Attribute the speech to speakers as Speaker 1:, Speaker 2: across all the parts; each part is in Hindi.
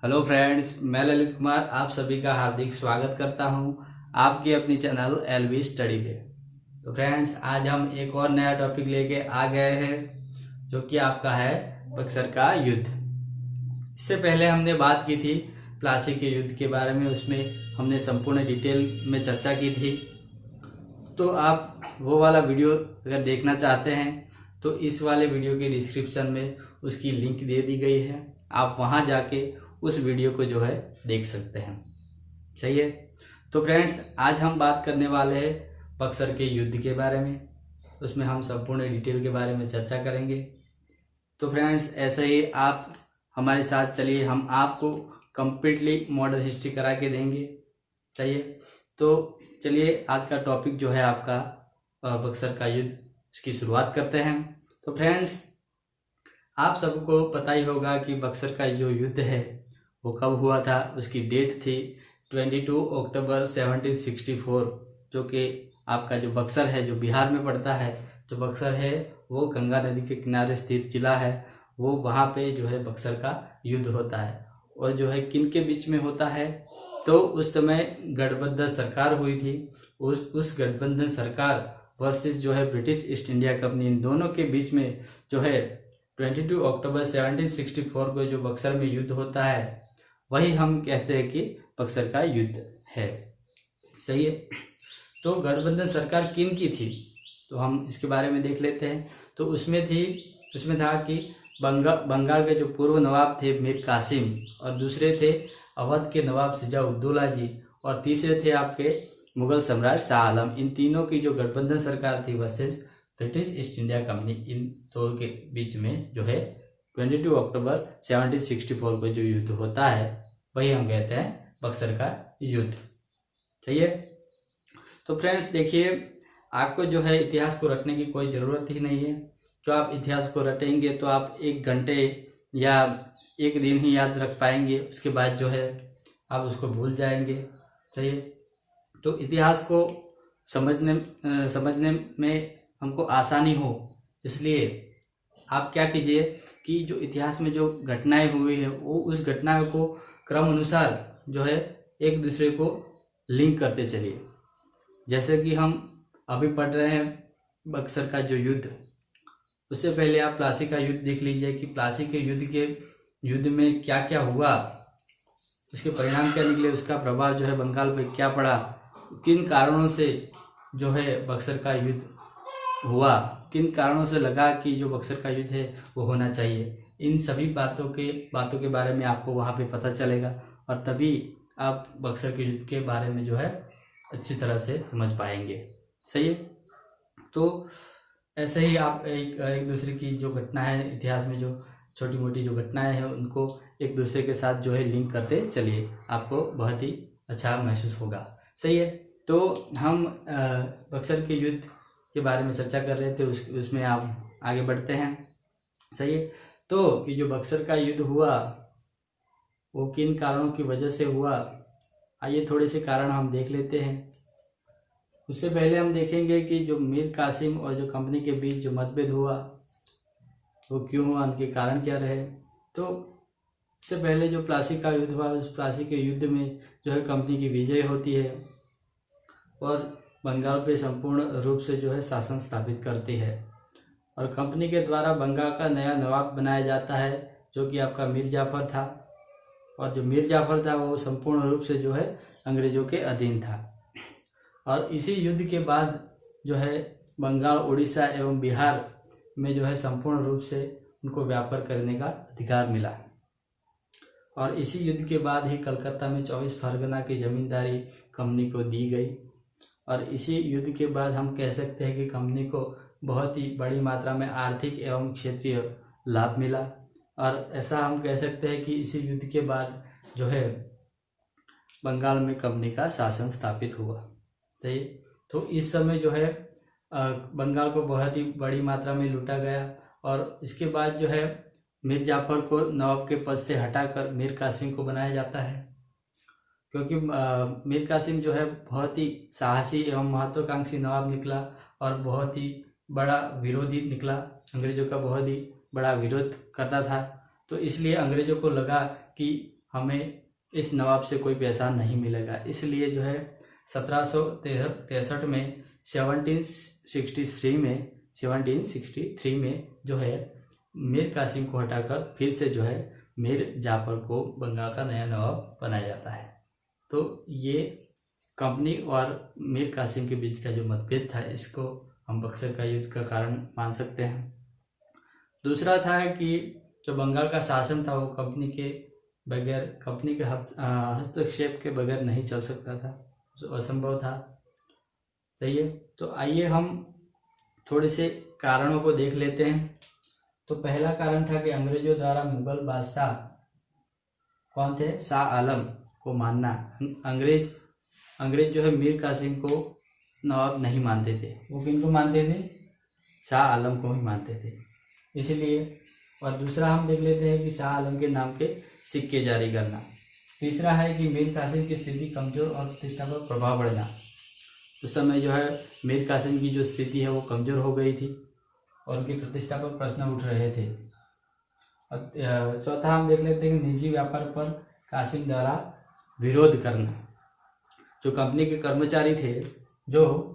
Speaker 1: हेलो फ्रेंड्स, मैं ललित कुमार आप सभी का हार्दिक स्वागत करता हूं आपके अपनी चैनल एलवी स्टडी पे। तो फ्रेंड्स, आज हम एक और नया टॉपिक लेके आ गए हैं जो कि आपका है बक्सर का युद्ध। इससे पहले हमने बात की थी प्लासी के युद्ध के बारे में, उसमें हमने संपूर्ण डिटेल में चर्चा की थी। तो आप वो वाला वीडियो अगर देखना चाहते हैं तो इस वाले वीडियो के डिस्क्रिप्शन में उसकी लिंक दे दी गई है, आप वहां जाके उस वीडियो को जो है देख सकते हैं। सही है। तो फ्रेंड्स, आज हम बात करने वाले हैं बक्सर के युद्ध के बारे में, उसमें हम संपूर्ण डिटेल के बारे में चर्चा करेंगे। तो फ्रेंड्स, ऐसे ही आप हमारे साथ चलिए, हम आपको कंप्लीटली मॉडर्न हिस्ट्री करा के देंगे। सही है। तो चलिए, आज का टॉपिक जो है आपका बक्सर का युद्ध, इसकी शुरुआत करते हैं। तो फ्रेंड्स, आप सबको पता ही होगा कि बक्सर का जो युद्ध है वो कब हुआ था। उसकी डेट थी 22 अक्टूबर 1764, जो कि आपका जो बक्सर है, जो बिहार में पड़ता है, जो बक्सर है वो गंगा नदी के किनारे स्थित जिला है, वो वहाँ पे जो है बक्सर का युद्ध होता है। और जो है किन के बीच में होता है, तो उस समय गठबंधन सरकार हुई थी। उस गठबंधन सरकार वर्सेस जो है ब्रिटिश ईस्ट इंडिया कंपनी, इन दोनों के बीच में जो है 22 अक्टूबर 1764 को जो बक्सर में युद्ध होता है, वही हम कहते हैं कि बक्सर का युद्ध है। सही है। तो गठबंधन सरकार किन की थी, तो हम इसके बारे में देख लेते हैं। तो उसमें था कि बंगाल के जो पूर्व नवाब थे मीर कासिम, और दूसरे थे अवध के नवाब सिजाउद्दौला जी, और तीसरे थे आपके मुगल सम्राट शाह आलम। इन तीनों की जो गठबंधन सरकार थी versus British East India company, इन दो के बीच में जो है 22 अक्टूबर 1764 को जो युद्ध होता है, वही हम कहते हैं बक्सर का युद्ध। सही है। तो फ्रेंड्स देखिए, आपको जो है इतिहास को रटने की कोई ज़रूरत ही नहीं है। जो आप इतिहास को रटेंगे तो आप 1 घंटे या 1 दिन ही याद रख पाएंगे, उसके बाद जो है आप उसको भूल जाएंगे। सही है। तो इतिहास को समझने में हमको आसानी हो, इसलिए आप क्या कीजिए कि जो इतिहास में जो घटनाएं हुई है, वो उस घटनाओं को क्रम अनुसार जो है एक दूसरे को लिंक करते चलिए। जैसे कि हम अभी पढ़ रहे हैं बक्सर का जो युद्ध, उससे पहले आप प्लासी का युद्ध देख लीजिए कि प्लासी के युद्ध में क्या क्या हुआ, उसके परिणाम क्या निकले, उसका प्रभाव जो है बंगाल पे क्या पड़ा, किन कारणों से जो है बक्सर का युद्ध हुआ, किन कारणों से लगा कि जो बक्सर का युद्ध है वो होना चाहिए। इन सभी बातों के बारे में आपको वहाँ पे पता चलेगा, और तभी आप बक्सर के युद्ध के बारे में जो है अच्छी तरह से समझ पाएंगे। सही है। तो ऐसे ही आप एक दूसरे की जो घटना है, इतिहास में जो छोटी मोटी जो घटनाएं हैं, उनको एक दूसरे के साथ जो है लिंक करते चलिए, आपको बहुत ही अच्छा महसूस होगा। सही है। तो हम बक्सर के युद्ध के बारे में चर्चा कर रहे थे, उसमें आप आगे बढ़ते हैं। सही है। तो कि जो बक्सर का युद्ध हुआ वो किन कारणों की वजह से हुआ, आइए थोड़े से कारण हम देख लेते हैं। उससे पहले हम देखेंगे कि जो मीर कासिम और जो कंपनी के बीच जो मतभेद हुआ वो क्यों हुआ, उनके कारण क्या रहे। तो इससे पहले जो प्लासी का युद्ध हुआ, उस प्लासी के युद्ध में जो है कंपनी की विजय होती है और बंगाल पे संपूर्ण रूप से जो है शासन स्थापित करती है, और कंपनी के द्वारा बंगाल का नया नवाब बनाया जाता है, जो कि आपका मीर जाफर था। और जो मीर जाफर था वो संपूर्ण रूप से जो है अंग्रेजों के अधीन था। और इसी युद्ध के बाद जो है बंगाल, उड़ीसा एवं बिहार में जो है संपूर्ण रूप से उनको व्यापार करने का अधिकार मिला। और इसी युद्ध के बाद ही कलकत्ता में 24 परगना की जमींदारी कंपनी को दी गई। और इसी युद्ध के बाद हम कह सकते हैं कि कंपनी को बहुत ही बड़ी मात्रा में आर्थिक एवं क्षेत्रीय लाभ मिला। और ऐसा हम कह सकते हैं कि इसी युद्ध के बाद जो है बंगाल में कंपनी का शासन स्थापित हुआ। सही। तो इस समय जो है बंगाल को बहुत ही बड़ी मात्रा में लूटा गया, और इसके बाद जो है मीर जाफर को नवाब के पद से हटाकर मीर कासिम को बनाया जाता है, क्योंकि मीर कासिम जो है बहुत ही साहसी एवं महत्वाकांक्षी नवाब निकला और बहुत ही बड़ा विरोधी निकला, अंग्रेजों का बहुत ही बड़ा विरोध करता था। तो इसलिए अंग्रेजों को लगा कि हमें इस नवाब से कोई पैसा नहीं मिलेगा। इसलिए जो है 1763 में 1763 में जो है मीर कासिम को हटाकर फिर से जो है मीर जाफर को बंगाल का नया नवाब बनाया जाता है। तो ये कंपनी और मीर कासिम के बीच का जो मतभेद था, इसको हम बक्सर का युद्ध का कारण मान सकते हैं। दूसरा था कि जो बंगाल का शासन था वो कंपनी के हस्तक्षेप के बगैर नहीं चल सकता था, जो असंभव था। सही है। तो आइए हम थोड़े से कारणों को देख लेते हैं। तो पहला कारण था कि अंग्रेजों द्वारा मुगल बादशाह कौन थे, शाह आलम को मानना। अंग्रेज जो है मीर कासिम को नवाब नहीं मानते थे। वो किनको मानते थे, शाह आलम को ही मानते थे। इसलिए, और दूसरा हम देख लेते हैं कि शाह आलम के नाम के सिक्के जारी करना। तीसरा है कि मीर कासिम की स्थिति कमजोर और प्रतिष्ठा पर प्रभाव पड़ना। उस समय जो है मीर कासिम की जो स्थिति है वो कमजोर हो गई थी और उनकी प्रतिष्ठा पर प्रश्न उठ रहे थे। और चौथा हम देख लेते हैं कि निजी व्यापार पर कासिम द्वारा विरोध करना। जो कंपनी के कर्मचारी थे, जो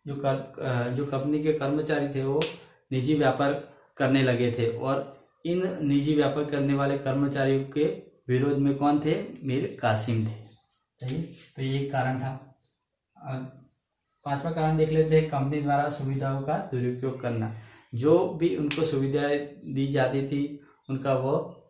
Speaker 1: कंपनी के कर्मचारी थे वो निजी व्यापार करने लगे थे और इन निजी व्यापार करने वाले कर्मचारियों के विरोध में कौन थे, मीर कासिम थे। सही। तो ये एक कारण था। पांचवा कारण देख लेते हैं, कंपनी द्वारा सुविधाओं का दुरुपयोग करना। जो भी उनको सुविधाएं दी जाती थी उनका वो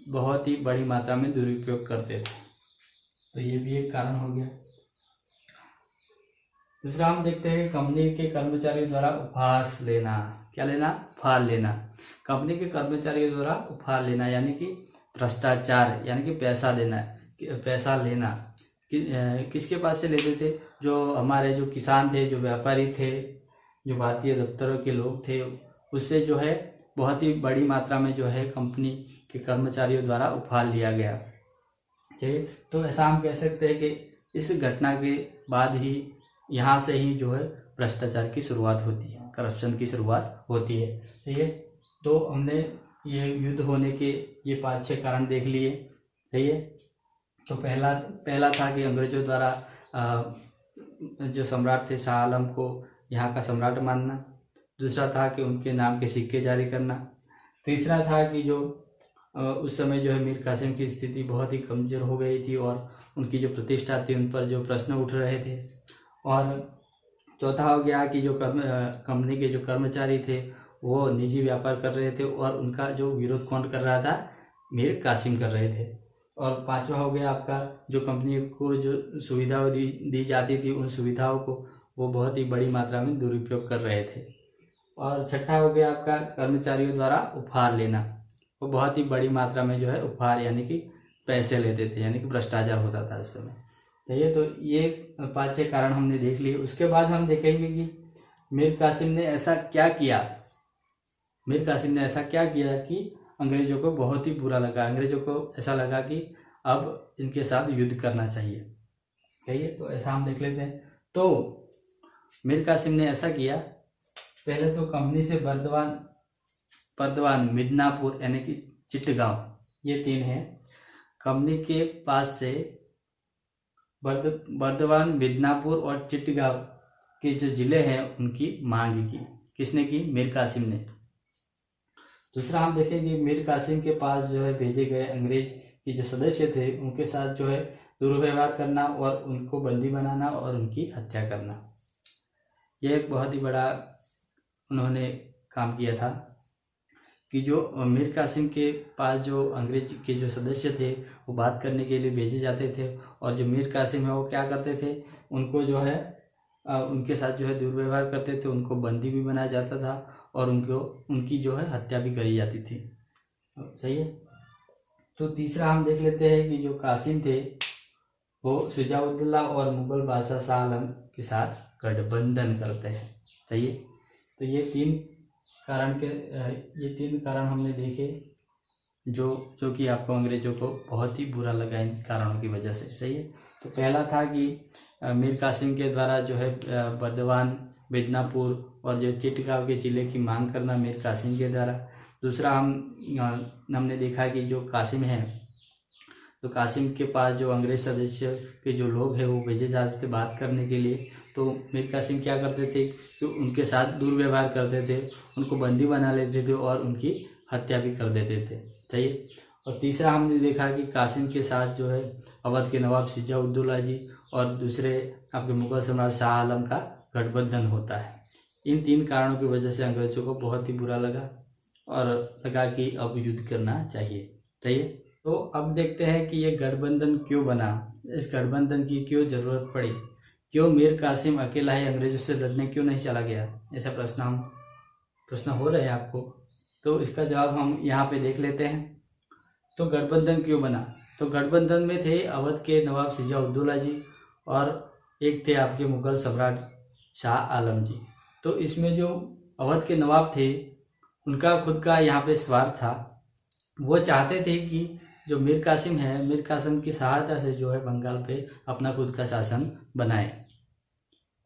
Speaker 1: बहुत ही बड़ी मात्रा में दुरुपयोग करते थे। तो ये भी एक कारण हो गया। दूसरा हम देखते हैं कंपनी के कर्मचारियों द्वारा उपहार लेना। क्या लेना, उपहार लेना। कंपनी के कर्मचारियों द्वारा उपहार लेना यानी कि भ्रष्टाचार, यानी कि पैसा लेना किसके पास से लेते थे, जो हमारे जो किसान थे, जो व्यापारी थे, जो भारतीय दफ्तरों के लोग थे, उससे जो है बहुत ही बड़ी मात्रा में जो है कंपनी के कर्मचारियों द्वारा उपहार लिया गया। ठीक। तो ऐसा हम कह सकते हैं कि इस घटना के बाद ही यहाँ से ही जो है भ्रष्टाचार की शुरुआत होती है, करप्शन की शुरुआत होती है। ठीक है। तो हमने ये युद्ध होने के ये 5-6 कारण देख लिए। सही है। तो पहला था कि अंग्रेजों द्वारा जो सम्राट थे शाह आलम को यहाँ का सम्राट मानना। दूसरा था कि उनके नाम के सिक्के जारी करना। तीसरा था कि जो उस समय जो है मीर कासिम की स्थिति बहुत ही कमजोर हो गई थी और उनकी जो प्रतिष्ठा थी उन पर जो प्रश्न उठ रहे थे। और चौथा हो गया कि जो कंपनी के जो कर्मचारी थे वो निजी व्यापार कर रहे थे और उनका जो विरोध कौन कर रहा था, मीर कासिम कर रहे थे। और पांचवा हो गया आपका जो कंपनी को जो सुविधाएं दी जाती थी उन सुविधाओं को वो बहुत ही बड़ी मात्रा में दुरुपयोग कर रहे थे। और छठा हो गया आपका कर्मचारियों द्वारा उपहार लेना। वो बहुत ही बड़ी मात्रा में जो है उपहार यानी कि पैसे लेते थे, यानी कि भ्रष्टाचार होता था उस समय। चलिए, तो ये 5-6 कारण हमने देख लिए। उसके बाद हम देखेंगे कि मीर कासिम ने ऐसा क्या किया कि अंग्रेजों को बहुत ही बुरा लगा। अंग्रेजों को ऐसा लगा कि अब इनके साथ युद्ध करना चाहिए। ठीक है। तो ऐसा हम देख लेते हैं। तो मीर कासिम ने ऐसा किया, पहले तो कंपनी से बर्दवान, मिदनापुर यानी कि चिटगांव, ये 3 हैं। कंपनी के पास से बर्दवान, मिदनापुर और चिटगांव के जो जिले हैं उनकी मांग की। किसने की, मीर कासिम ने। दूसरा हम देखेंगे मीर कासिम के पास जो है भेजे गए अंग्रेज के जो सदस्य थे उनके साथ जो है दुर्व्यवहार करना और उनको बंदी बनाना और उनकी हत्या करना। यह एक बहुत ही बड़ा उन्होंने काम किया था कि जो मीर कासिम के पास जो अंग्रेज के जो सदस्य थे वो बात करने के लिए भेजे जाते थे और जो मीर कासिम है वो क्या करते थे, उनको जो है उनके साथ जो है दुर्व्यवहार करते थे, उनको बंदी भी बनाया जाता था और उनकी जो है हत्या भी करी जाती थी। सही है। तो तीसरा हम देख लेते हैं कि जो कासिम थे वो शुजाउद्दौला और मुगल बादशाह शाह आलम के साथ गठबंधन करते हैं। सही है। तो ये 3 कारण हमने देखे जो कि आपको अंग्रेजों को बहुत ही बुरा लगा इन कारणों की वजह से। सही है। तो पहला था कि मीर कासिम के द्वारा जो है बर्दवान, मिदनापुर और जो चिटगांव के जिले की मांग करना मीर कासिम के द्वारा। दूसरा हमने देखा कि जो कासिम है तो कासिम के पास जो अंग्रेज सदस्य के जो लोग हैं वो भेजे जाते थे बात करने के लिए। तो मीर कासिम क्या करते थे कि उनके साथ दुर्व्यवहार करते थे, उनको बंदी बना लेते थे और उनकी हत्या भी कर देते थे। सही। और तीसरा हमने देखा कि कासिम के साथ जो है अवध के नवाब शुजा-उद-दौला जी और दूसरे आपके मुगल सम्राट शाह आलम का गठबंधन होता है। इन 3 कारणों की वजह से अंग्रेजों को बहुत ही बुरा लगा और लगा कि अब युद्ध करना चाहिए। सही है। तो अब देखते हैं कि ये गठबंधन क्यों बना, इस गठबंधन की क्यों जरूरत पड़ी, क्यों मीर कासिम अकेला ही अंग्रेजों से लड़ने क्यों नहीं चला गया, ऐसा प्रश्न हो रहे हैं आपको। तो इसका जवाब हम यहाँ पे देख लेते हैं। तो गठबंधन क्यों बना, तो गठबंधन में थे अवध के नवाब शुजा-उद-दौला जी और एक थे आपके मुगल सम्राट शाह आलम जी। तो इसमें जो अवध के नवाब थे उनका खुद का यहाँ पे स्वार्थ था। वो चाहते थे कि जो मीर कासिम है, मीर कासिम की सहायता से जो है बंगाल पे अपना खुद का शासन बनाए।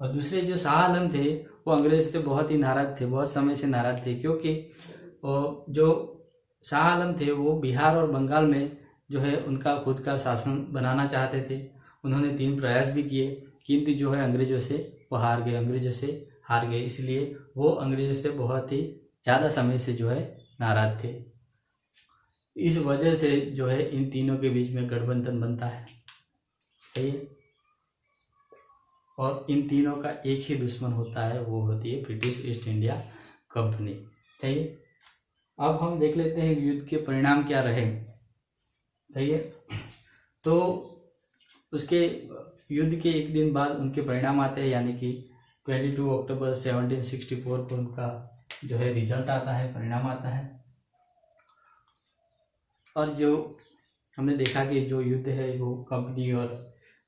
Speaker 1: और दूसरे जो शाह आलम थे वो अंग्रेज से बहुत ही नाराज थे, बहुत समय से नाराज थे, क्योंकि जो शाह आलम थे वो बिहार और बंगाल में जो है उनका खुद का शासन बनाना चाहते थे। उन्होंने 3 प्रयास भी किए, किंतु जो है अंग्रेजों से वो हार गए, इसलिए वो अंग्रेजों से बहुत ही ज़्यादा समय से जो है नाराज थे। इस वजह से जो है इन तीनों के बीच में गठबंधन बनता है। सही है। और इन तीनों का एक ही दुश्मन होता है, वो होती है ब्रिटिश ईस्ट इंडिया कंपनी। सही है। अब हम देख लेते हैं युद्ध के परिणाम क्या रहे। सही है। तो उसके युद्ध के एक दिन बाद उनके परिणाम आते हैं, यानी कि 22 अक्टूबर 1764 को उनका जो है रिजल्ट आता है, परिणाम आता है। और जो हमने देखा कि जो युद्ध है वो कंपनी और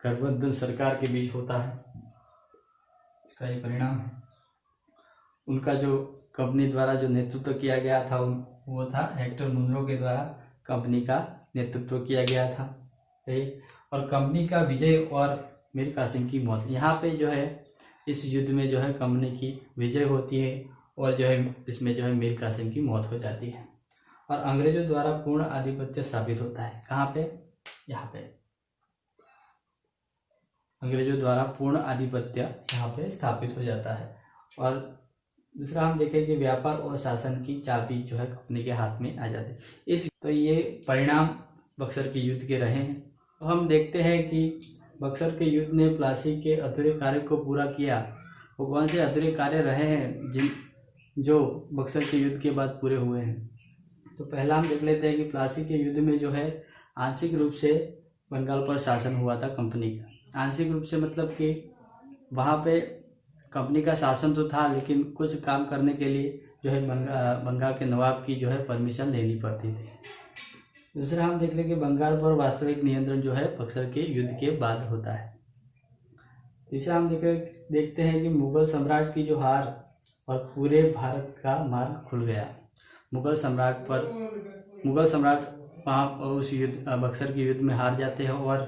Speaker 1: गठबंधन सरकार के बीच होता है, इसका ये परिणाम है। उनका जो कंपनी द्वारा जो नेतृत्व किया गया था वो था हेक्टर मुनरो के द्वारा कंपनी का नेतृत्व किया गया था। और कंपनी का विजय और मीर कासिम की मौत, यहाँ पे जो है इस युद्ध में जो है कंपनी की विजय होती है और जो है इसमें जो है मीर कासिम की मौत हो जाती है और अंग्रेजों द्वारा पूर्ण आधिपत्य स्थापित होता है। कहाँ पे? यहाँ पे अंग्रेजों द्वारा पूर्ण आधिपत्य यहाँ पे स्थापित हो जाता है। और दूसरा हम देखें कि व्यापार और शासन की चाबी जो है कंपनी के हाथ में आ जाती है। तो ये परिणाम बक्सर के युद्ध के रहे हैं। तो हम देखते हैं कि बक्सर के युद्ध ने प्लासी के अधूरे कार्य को पूरा किया। वो कौन से अधूरे कार्य रहे हैं जो बक्सर के युद्ध के बाद पूरे हुए हैं। तो पहला हम देख लेते हैं कि प्लासी के युद्ध में जो है आंशिक रूप से बंगाल पर शासन हुआ था कंपनी का। आंशिक रूप से मतलब कि वहाँ पे कंपनी का शासन तो था, लेकिन कुछ काम करने के लिए जो है बंगाल के नवाब की जो है परमिशन लेनी पड़ती थी। दूसरा हम देख लें कि बंगाल पर वास्तविक नियंत्रण जो है बक्सर के युद्ध के बाद होता है। तीसरा हम देखते हैं कि मुगल सम्राट की जो हार और पूरे भारत का मार्ग खुल गया। मुगल सम्राट वहाँ उस युद्ध बक्सर के युद्ध में हार जाते हैं और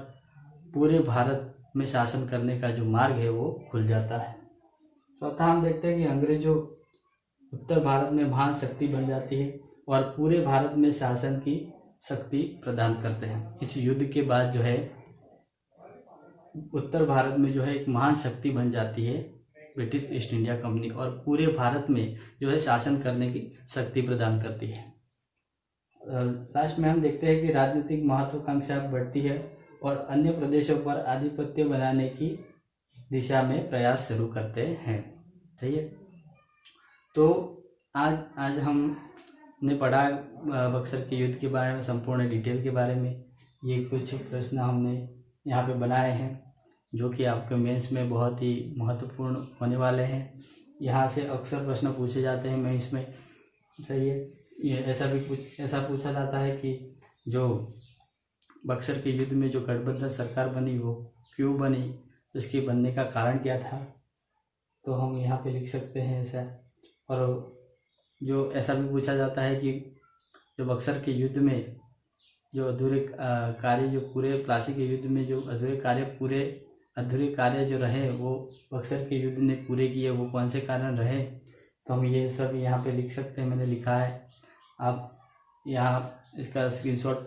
Speaker 1: पूरे भारत में शासन करने का जो मार्ग है वो खुल जाता है। चौथा हम देखते हैं कि अंग्रेजों उत्तर भारत में महान शक्ति बन जाती है और पूरे भारत में शासन की शक्ति प्रदान करते हैं। इस युद्ध के बाद जो है उत्तर भारत में जो है एक महान शक्ति बन जाती है ब्रिटिश ईस्ट इंडिया कंपनी और पूरे भारत में जो है शासन करने की शक्ति प्रदान करती है। लास्ट में हम देखते हैं कि राजनीतिक महत्वाकांक्षा बढ़ती है और अन्य प्रदेशों पर आधिपत्य बनाने की दिशा में प्रयास शुरू करते हैं। सही है। तो आज हमने पढ़ा बक्सर के युद्ध के बारे में, संपूर्ण डिटेल के बारे में। ये कुछ प्रश्न हमने यहाँ पे बनाए हैं जो कि आपके मेंस में बहुत ही महत्वपूर्ण होने वाले हैं। यहाँ से अक्सर प्रश्न पूछे जाते हैं मेंस में। सही है। ये ऐसा पूछा जाता है कि जो बक्सर के युद्ध में जो गठबंधन सरकार बनी वो क्यों बनी, उसके बनने का कारण क्या था। तो हम यहाँ पे लिख सकते हैं ऐसा। और जो ऐसा भी पूछा जाता है कि जो बक्सर के युद्ध में जो अधूरे कार्य जो पूरे प्लासी के युद्ध में जो अधूरे कार्य जो रहे वो बक्सर के युद्ध ने पूरे किए, वो कौन से कारण रहे। तो हम ये सब यहाँ पे लिख सकते हैं, मैंने लिखा है, आप या इसका स्क्रीनशॉट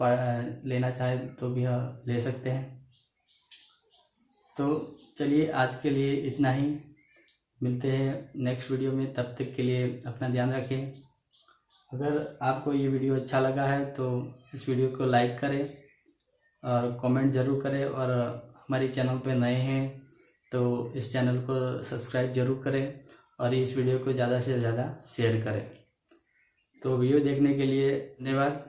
Speaker 1: लेना चाहे तो भी ले सकते हैं। तो चलिए आज के लिए इतना ही, मिलते हैं नेक्स्ट वीडियो में। तब तक के लिए अपना ध्यान रखें। अगर आपको ये वीडियो अच्छा लगा है तो इस वीडियो को लाइक करें और कमेंट ज़रूर करें, और हमारे चैनल पे नए हैं तो इस चैनल को सब्सक्राइब ज़रूर करें और इस वीडियो को ज़्यादा से ज़्यादा शेयर करें। तो वीडियो देखने के लिए धन्यवाद।